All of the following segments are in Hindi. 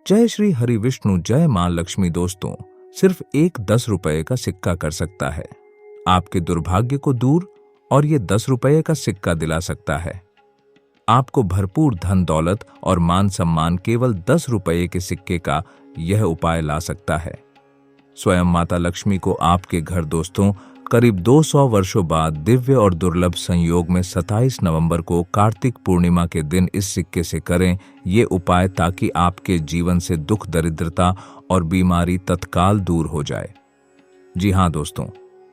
जय श्री हरि विष्णु, जय मां लक्ष्मी। दोस्तों, सिर्फ एक 10 रुपए का सिक्का कर सकता है आपके दुर्भाग्य को दूर, और ये 10 रुपए का सिक्का दिला सकता है आपको भरपूर धन दौलत और मान सम्मान। केवल 10 रुपए के सिक्के का यह उपाय ला सकता है स्वयं माता लक्ष्मी को आपके घर। दोस्तों, करीब 200 वर्षों बाद दिव्य और दुर्लभ संयोग में 27 नवंबर को कार्तिक पूर्णिमा के दिन इस सिक्के से करें ये उपाय, ताकि आपके जीवन से दुख, दरिद्रता और बीमारी तत्काल दूर हो जाए। जी हाँ दोस्तों,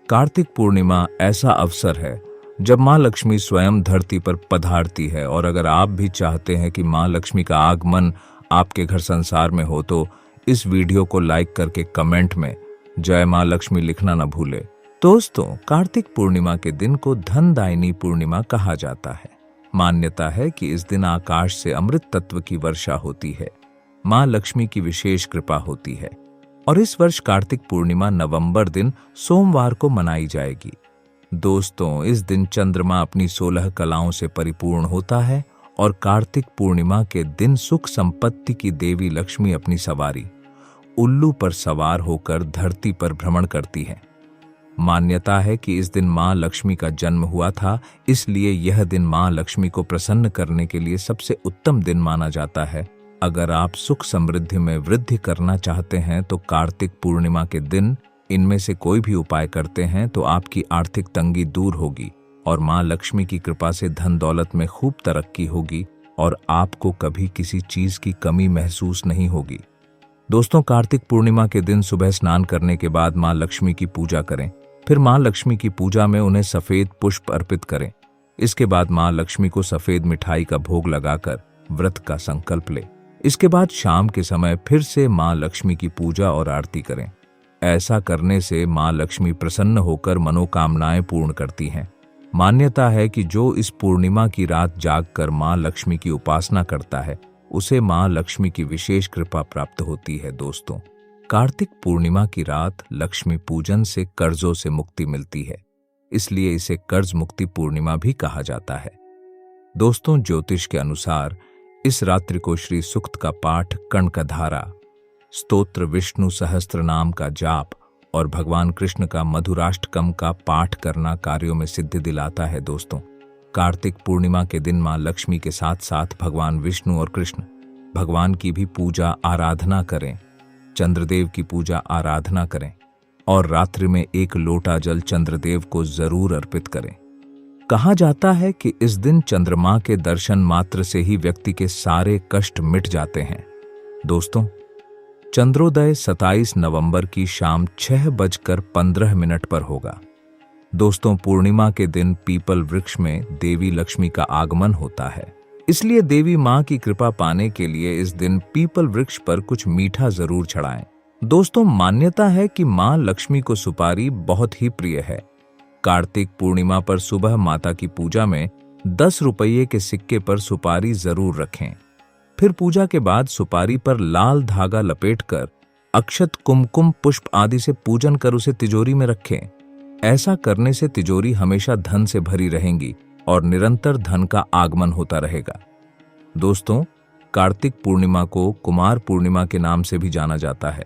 कार्तिक पूर्णिमा ऐसा अवसर है जब मां लक्ष्मी स्वयं धरती पर पधारती है। और अगर आप भी चाहते हैं कि मां लक्ष्मी का आगमन आपके घर संसार में हो, तो इस वीडियो को लाइक करके कमेंट में जय मां लक्ष्मी लिखना न भूले। दोस्तों, कार्तिक पूर्णिमा के दिन को धनदायिनी पूर्णिमा कहा जाता है। मान्यता है कि इस दिन आकाश से अमृत तत्व की वर्षा होती है, मां लक्ष्मी की विशेष कृपा होती है। और इस वर्ष कार्तिक पूर्णिमा नवंबर दिन सोमवार को मनाई जाएगी। दोस्तों, इस दिन चंद्रमा अपनी 16 कलाओं से परिपूर्ण होता है और कार्तिक पूर्णिमा के दिन सुख संपत्ति की देवी लक्ष्मी अपनी सवारी उल्लू पर सवार होकर धरती पर भ्रमण करती है। मान्यता है कि इस दिन मां लक्ष्मी का जन्म हुआ था, इसलिए यह दिन मां लक्ष्मी को प्रसन्न करने के लिए सबसे उत्तम दिन माना जाता है। अगर आप सुख समृद्धि में वृद्धि करना चाहते हैं तो कार्तिक पूर्णिमा के दिन इनमें से कोई भी उपाय करते हैं तो आपकी आर्थिक तंगी दूर होगी और मां लक्ष्मी की कृपा से धन दौलत में खूब तरक्की होगी और आपको कभी किसी चीज की कमी महसूस नहीं होगी। दोस्तों, कार्तिक पूर्णिमा के दिन सुबह स्नान करने के बाद मां लक्ष्मी की पूजा करें। फिर मां लक्ष्मी की पूजा में उन्हें सफेद पुष्प अर्पित करें। इसके बाद मां लक्ष्मी को सफेद मिठाई का भोग लगाकर व्रत का संकल्प लें। इसके बाद शाम के समय फिर से मां लक्ष्मी की पूजा और आरती करें। ऐसा करने से मां लक्ष्मी प्रसन्न होकर मनोकामनाएं पूर्ण करती हैं। मान्यता है कि जो इस पूर्णिमा की रात जागकर मां लक्ष्मी की उपासना करता है उसे मां लक्ष्मी की विशेष कृपा प्राप्त होती है। दोस्तों, कार्तिक पूर्णिमा की रात लक्ष्मी पूजन से कर्जों से मुक्ति मिलती है, इसलिए इसे कर्ज मुक्ति पूर्णिमा भी कहा जाता है। दोस्तों, ज्योतिष के अनुसार इस रात्रि को श्री सूक्त का पाठ, कनकधारा स्तोत्र, विष्णु सहस्त्र नाम का जाप और भगवान कृष्ण का मधुराष्टकम का पाठ करना कार्यों में सिद्धि दिलाता है। दोस्तों, कार्तिक पूर्णिमा के दिन मां लक्ष्मी के साथ साथ भगवान विष्णु और कृष्ण भगवान की भी पूजा आराधना करें। चंद्रदेव की पूजा आराधना करें और रात्रि में 1 लोटा जल चंद्रदेव को जरूर अर्पित करें। कहा जाता है कि इस दिन चंद्रमा के दर्शन मात्र से ही व्यक्ति के सारे कष्ट मिट जाते हैं। दोस्तों, चंद्रोदय 27 नवंबर की शाम 6:15 पर होगा। दोस्तों, पूर्णिमा के दिन पीपल वृक्ष में देवी लक्ष्मी का आगमन होता है, इसलिए देवी मां की कृपा पाने के लिए इस दिन पीपल वृक्ष पर कुछ मीठा जरूर चढ़ाएं। दोस्तों, मान्यता है कि मां लक्ष्मी को सुपारी बहुत ही प्रिय है। कार्तिक पूर्णिमा पर सुबह माता की पूजा में 10 रुपये के सिक्के पर सुपारी जरूर रखें। फिर पूजा के बाद सुपारी पर लाल धागा लपेटकर अक्षत, कुमकुम, पुष्प आदि से पूजन कर उसे तिजोरी में रखें। ऐसा करने से तिजोरी हमेशा धन से भरी रहेंगी और निरंतर धन का आगमन होता रहेगा। दोस्तों, कार्तिक पूर्णिमा को कुमार पूर्णिमा के नाम से भी जाना जाता है।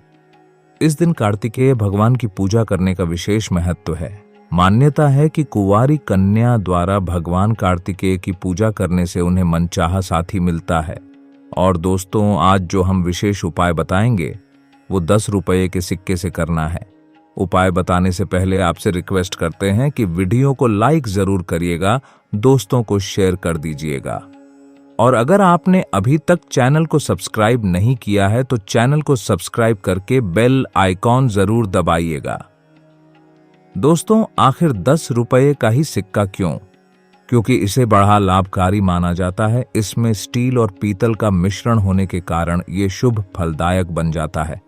इस दिन कार्तिकेय भगवान की पूजा करने का विशेष महत्व है। मान्यता है कि कुंवारी कन्या द्वारा भगवान कार्तिकेय की पूजा करने से उन्हें मनचाहा साथी मिलता है। और दोस्तों, आज जो हम विशेष उपाय बताएंगे वो 10 रुपये के सिक्के से करना है। उपाय बताने से पहले आपसे रिक्वेस्ट करते हैं कि वीडियो को लाइक जरूर करिएगा, दोस्तों को शेयर कर दीजिएगा। और अगर आपने अभी तक चैनल को सब्सक्राइब नहीं किया है तो चैनल को सब्सक्राइब करके बेल आइकॉन जरूर दबाइएगा। दोस्तों, आखिर 10 रुपये का ही सिक्का क्यों? क्योंकि इसे बड़ा लाभकारी माना जाता है। इसमें स्टील और पीतल का मिश्रण होने के कारण ये शुभ फलदायक बन जाता है।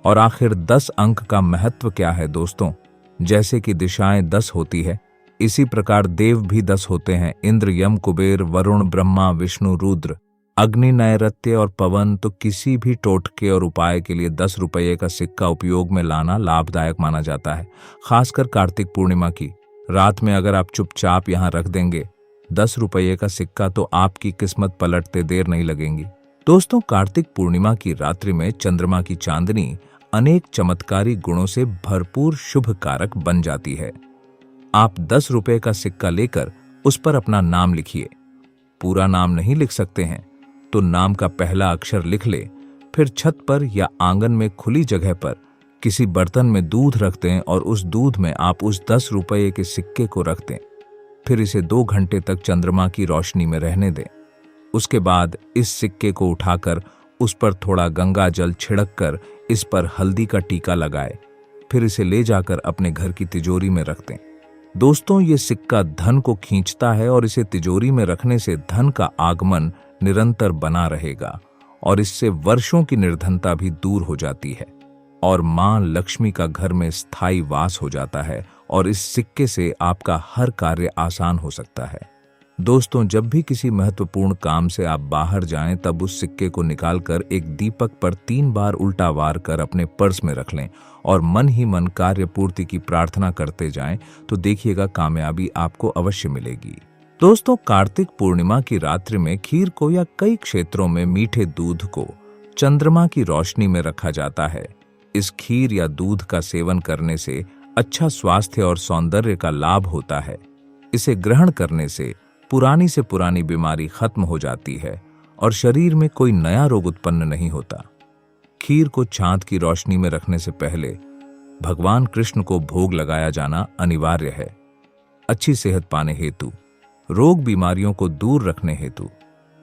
और आखिर 10 अंक का महत्व क्या है दोस्तों? जैसे कि दिशाएं 10 होती है, इसी प्रकार देव भी 10 होते हैं। इंद्र, यम, कुबेर, वरुण, ब्रह्मा, विष्णु, रुद्र, अग्नि, नैऋत्य और पवन। तो किसी भी टोटके और उपाय के लिए 10 रुपये का सिक्का उपयोग में लाना लाभदायक माना जाता है। खासकर कार्तिक पूर्णिमा की रात में अगर आप चुपचाप यहाँ रख देंगे 10 रुपये का सिक्का, तो आपकी किस्मत पलटते देर नहीं लगेंगी। दोस्तों, कार्तिक पूर्णिमा की रात्रि में चंद्रमा की चांदनी अनेक चमत्कारी गुणों से भरपूर शुभ कारक बन जाती है। आप 10 रुपए का सिक्का लेकर उस पर अपना नाम लिखिए। पूरा नाम नहीं लिख सकते हैं तो नाम का पहला अक्षर लिख ले। फिर छत पर या आंगन में खुली जगह पर किसी बर्तन में दूध रख दें और उस दूध में आप उस 10 रुपये के सिक्के को रख दें। फिर इसे 2 घंटे तक चंद्रमा की रोशनी में रहने दें। उसके बाद इस सिक्के को उठाकर उस पर थोड़ा गंगा जल छिड़क कर इस पर हल्दी का टीका लगाए। फिर इसे ले जाकर अपने घर की तिजोरी में रख दें। दोस्तों, ये सिक्का धन को खींचता है और इसे तिजोरी में रखने से धन का आगमन निरंतर बना रहेगा और इससे वर्षों की निर्धनता भी दूर हो जाती है और मां लक्ष्मी का घर में स्थायी वास हो जाता है और इस सिक्के से आपका हर कार्य आसान हो सकता है। दोस्तों, जब भी किसी महत्वपूर्ण काम से आप बाहर जाएं तब उस सिक्के को निकालकर एक दीपक पर 3 बार उल्टा वार कर अपने पर्स में रख लें और मन ही मन कार्य पूर्ति की प्रार्थना करते जाएं तो देखिएगा कामयाबी आपको अवश्य मिलेगी। दोस्तों, कार्तिक पूर्णिमा की रात्रि में खीर को या कई क्षेत्रों में मीठे दूध को चंद्रमा की रोशनी में रखा जाता है। इस खीर या दूध का सेवन करने से अच्छा स्वास्थ्य और सौंदर्य का लाभ होता है। इसे ग्रहण करने से पुरानी से पुरानी बीमारी खत्म हो जाती है और शरीर में कोई नया रोग उत्पन्न नहीं होता। खीर को चांद की रोशनी में रखने से पहले भगवान कृष्ण को भोग लगाया जाना अनिवार्य है। अच्छी सेहत पाने हेतु, रोग बीमारियों को दूर रखने हेतु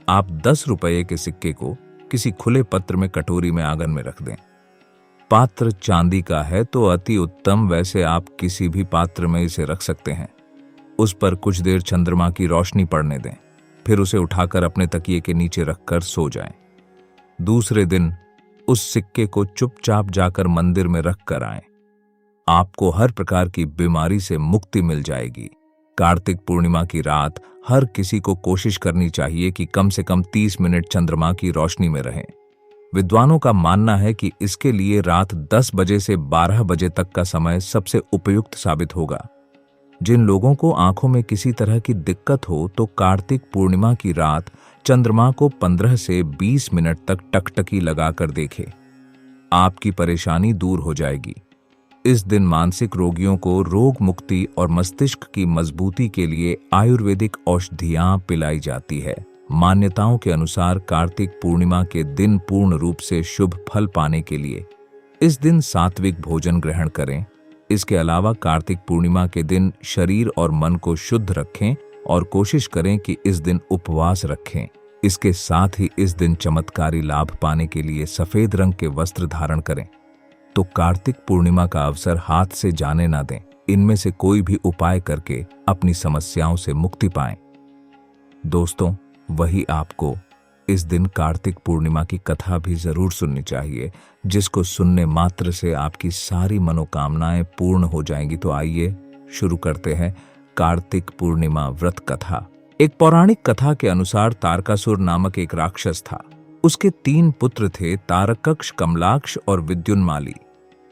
आप 10 रुपये के सिक्के को किसी खुले पत्र में कटोरी में आंगन में रख दें। पात्र चांदी का है तो अति उत्तम, वैसे आप किसी भी पात्र में इसे रख सकते हैं। उस पर कुछ देर चंद्रमा की रोशनी पड़ने दें, फिर उसे उठाकर अपने तकिए के नीचे रखकर सो जाएं। दूसरे दिन उस सिक्के को चुपचाप जाकर मंदिर में रख कर आएं। आपको हर प्रकार की बीमारी से मुक्ति मिल जाएगी। कार्तिक पूर्णिमा की रात हर किसी को कोशिश करनी चाहिए कि कम से कम 30 मिनट चंद्रमा की रोशनी में रहें। विद्वानों का मानना है कि इसके लिए रात 10 बजे से 12 बजे तक का समय सबसे उपयुक्त साबित होगा। जिन लोगों को आंखों में किसी तरह की दिक्कत हो तो कार्तिक पूर्णिमा की रात चंद्रमा को 15 से 20 मिनट तक टकटकी लगाकर देखें। आपकी परेशानी दूर हो जाएगी। इस दिन मानसिक रोगियों को रोग मुक्ति और मस्तिष्क की मजबूती के लिए आयुर्वेदिक औषधियां पिलाई जाती है। मान्यताओं के अनुसार कार्तिक पूर्णिमा के दिन पूर्ण रूप से शुभ फल पाने के लिए इस दिन सात्विक भोजन ग्रहण करें। इसके अलावा कार्तिक पूर्णिमा के दिन शरीर और मन को शुद्ध रखें और कोशिश करें कि इस दिन उपवास रखें। इसके साथ ही इस दिन चमत्कारी लाभ पाने के लिए सफेद रंग के वस्त्र धारण करें। तो कार्तिक पूर्णिमा का अवसर हाथ से जाने ना दें। इनमें से कोई भी उपाय करके अपनी समस्याओं से मुक्ति पाएं। दोस्तों, वही आपको इस दिन कार्तिक पूर्णिमा की कथा भी जरूर सुननी चाहिए, जिसको सुनने मात्र से आपकी सारी मनोकामनाएं पूर्ण हो जाएंगी। तो आइए शुरू करते हैं कार्तिक पूर्णिमा व्रत कथा। एक पौराणिक कथा के अनुसार तारकासुर नामक एक राक्षस था। उसके 3 पुत्र थे, तारकक्ष, कमलाक्ष और विद्युन्माली।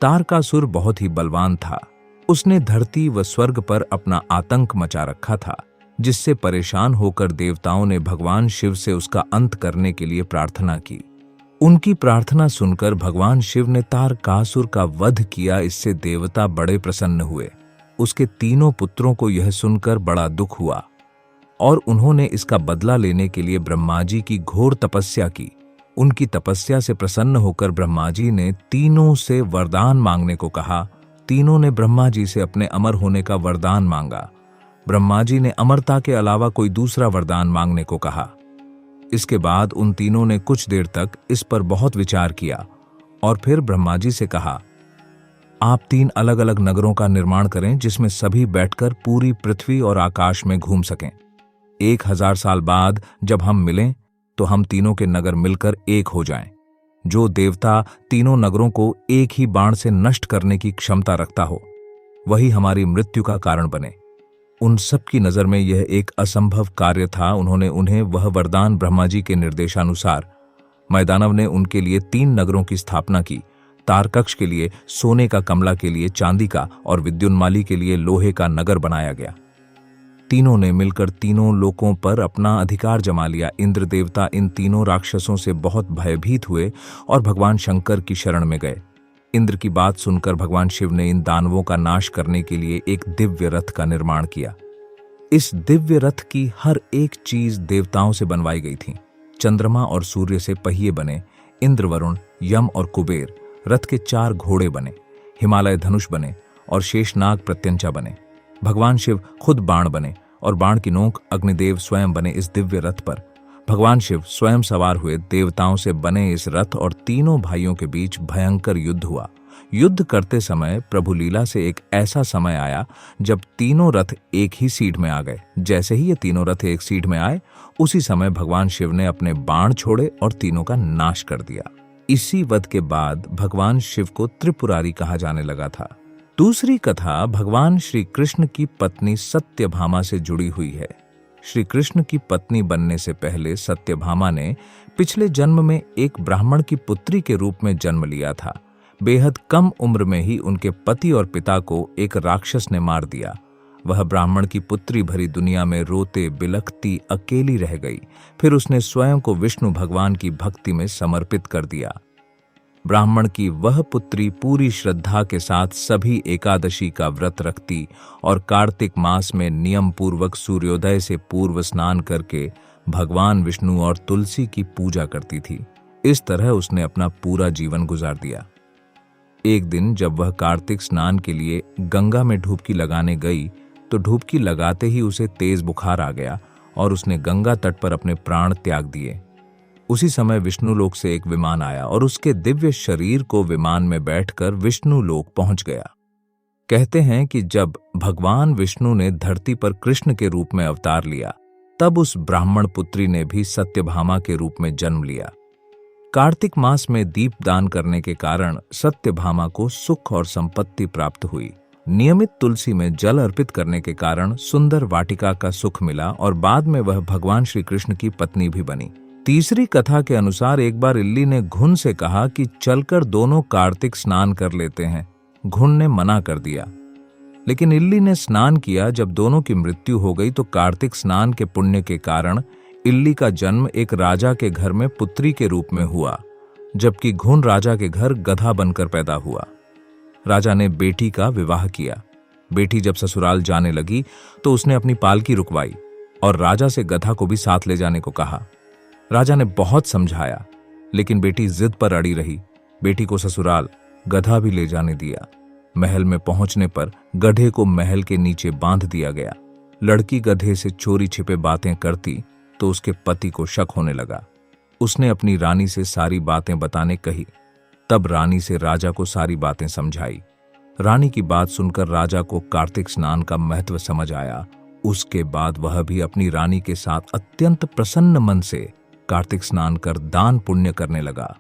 तारकासुर बहुत ही बलवान था। उसने धरती व स्वर्ग पर अपना आतंक मचा रखा था, जिससे परेशान होकर देवताओं ने भगवान शिव से उसका अंत करने के लिए प्रार्थना की। उनकी प्रार्थना सुनकर भगवान शिव ने तारकासुर का वध किया। इससे देवता बड़े प्रसन्न हुए। उसके 3 पुत्रों को यह सुनकर बड़ा दुख हुआ और उन्होंने इसका बदला लेने के लिए ब्रह्मा जी की घोर तपस्या की। उनकी तपस्या से प्रसन्न होकर ब्रह्मा जी ने तीनों से वरदान मांगने को कहा। तीनों ने ब्रह्मा जी से अपने अमर होने का वरदान मांगा। ब्रह्मा जी ने अमरता के अलावा कोई दूसरा वरदान मांगने को कहा। इसके बाद उन तीनों ने कुछ देर तक इस पर बहुत विचार किया और फिर ब्रह्मा जी से कहा, आप 3 अलग अलग नगरों का निर्माण करें जिसमें सभी बैठकर पूरी पृथ्वी और आकाश में घूम सकें। 1000 साल बाद जब हम मिलें तो हम तीनों के नगर मिलकर एक हो जाएं। जो देवता तीनों नगरों को एक ही बाण से नष्ट करने की क्षमता रखता हो, वही हमारी मृत्यु का कारण बने। उन सब की नजर में यह एक असंभव कार्य था। उन्होंने उन्हें वह वरदान ब्रह्मा जी के निर्देशानुसार मैदानव ने उनके लिए 3 नगरों की स्थापना की। तारकक्ष के लिए सोने का, कमला के लिए चांदी का और विद्युन्माली के लिए लोहे का नगर बनाया गया। तीनों ने मिलकर तीनों लोकों पर अपना अधिकार जमा लिया। इंद्र देवता इन तीनों राक्षसों से बहुत भयभीत हुए और भगवान शंकर की शरण में गए। इंद्र की बात सुनकर भगवान शिव ने इन दानवों का नाश करने के लिए एक दिव्य रथ का निर्माण किया। इस दिव्य रथ की हर एक चीज देवताओं से बनवाई गई थी। चंद्रमा और सूर्य से पहिए बने, इंद्र, वरुण, यम और कुबेर रथ के 4 घोड़े बने, हिमालय धनुष बने और शेषनाग प्रत्यंचा बने। भगवान शिव खुद बाण बने और बाण की नोक अग्निदेव स्वयं बने। इस दिव्य रथ पर भगवान शिव स्वयं सवार हुए। देवताओं से बने इस रथ और तीनों भाइयों के बीच भयंकर युद्ध हुआ। युद्ध करते समय प्रभु लीला से एक ऐसा समय आया जब तीनों रथ एक ही सीट में आ गए। जैसे ही ये तीनों रथ एक सीट में आए, उसी समय भगवान शिव ने अपने बाण छोड़े और तीनों का नाश कर दिया। इसी वध के बाद भगवान शिव को त्रिपुरारी कहा जाने लगा था। दूसरी कथा भगवान श्री कृष्ण की पत्नी सत्यभामा से जुड़ी हुई है। श्री कृष्ण की पत्नी बनने से पहले सत्यभामा ने पिछले जन्म में एक ब्राह्मण की पुत्री के रूप में जन्म लिया था। बेहद कम उम्र में ही उनके पति और पिता को एक राक्षस ने मार दिया। वह ब्राह्मण की पुत्री भरी दुनिया में रोते बिलखती अकेली रह गई। फिर उसने स्वयं को विष्णु भगवान की भक्ति में समर्पित कर दिया। ब्राह्मण की वह पुत्री पूरी श्रद्धा के साथ सभी एकादशी का व्रत रखती और कार्तिक मास में नियम पूर्वक सूर्योदय से पूर्व स्नान करके भगवान विष्णु और तुलसी की पूजा करती थी। इस तरह उसने अपना पूरा जीवन गुजार दिया। एक दिन जब वह कार्तिक स्नान के लिए गंगा में डुबकी लगाने गई तो डुबकी लगाते ही उसे तेज बुखार आ गया और उसने गंगा तट पर अपने प्राण त्याग दिए। उसी समय विष्णु लोक से एक विमान आया और उसके दिव्य शरीर को विमान में बैठकर विष्णु लोक पहुंच गया। कहते हैं कि जब भगवान विष्णु ने धरती पर कृष्ण के रूप में अवतार लिया, तब उस ब्राह्मण पुत्री ने भी सत्यभामा के रूप में जन्म लिया। कार्तिक मास में दीप दान करने के कारण सत्यभामा को सुख और संपत्ति प्राप्त हुई। नियमित तुलसी में जल अर्पित करने के कारण सुंदर वाटिका का सुख मिला और बाद में वह भगवान श्री कृष्ण की पत्नी भी बनी। तीसरी कथा के अनुसार एक बार इल्ली ने घुन से कहा कि चलकर दोनों कार्तिक स्नान कर लेते हैं। घुन ने मना कर दिया, लेकिन इल्ली ने स्नान किया। जब दोनों की मृत्यु हो गई तो कार्तिक स्नान के पुण्य के कारण इल्ली का जन्म एक राजा के घर में पुत्री के रूप में हुआ, जबकि घुन राजा के घर गधा बनकर पैदा हुआ। राजा ने बेटी का विवाह किया। बेटी जब ससुराल जाने लगी तो उसने अपनी पालकी रुकवाई और राजा से गधा को भी साथ ले जाने को कहा। राजा ने बहुत समझाया, लेकिन बेटी जिद पर अड़ी रही। बेटी को ससुराल गधा भी ले जाने दिया। महल में पहुंचने पर गधे को महल के नीचे बांध दिया गया। लड़की गधे से चोरी छिपे बातें करती तो उसके पति को शक होने लगा। उसने अपनी रानी से सारी बातें बताने कही। तब रानी से राजा को सारी बातें समझाई। रानी की बात सुनकर राजा को कार्तिक स्नान का महत्व समझ आया। उसके बाद वह भी अपनी रानी के साथ अत्यंत प्रसन्न मन से कार्तिक स्नान कर दान पुण्य करने लगा।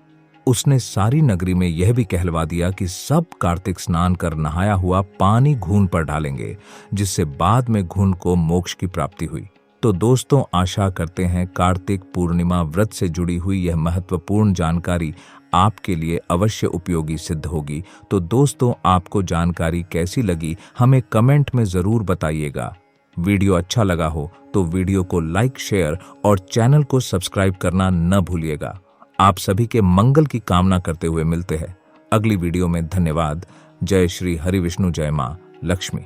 उसने सारी नगरी में यह भी कहलवा दिया कि सब कार्तिक स्नान कर नहाया हुआ पानी घून पर डालेंगे, जिससे बाद में घून को मोक्ष की प्राप्ति हुई। तो दोस्तों, आशा करते हैं कार्तिक पूर्णिमा व्रत से जुड़ी हुई यह महत्वपूर्ण जानकारी आपके लिए अवश्य उपयोगी सिद्ध होगी। तो दोस्तों, आपको जानकारी कैसी लगी हमें कमेंट में जरूर बताइएगा। वीडियो अच्छा लगा हो तो वीडियो को लाइक, शेयर और चैनल को सब्सक्राइब करना न भूलिएगा। आप सभी के मंगल की कामना करते हुए मिलते हैं अगली वीडियो में। धन्यवाद। जय श्री हरि विष्णु, जय मां लक्ष्मी।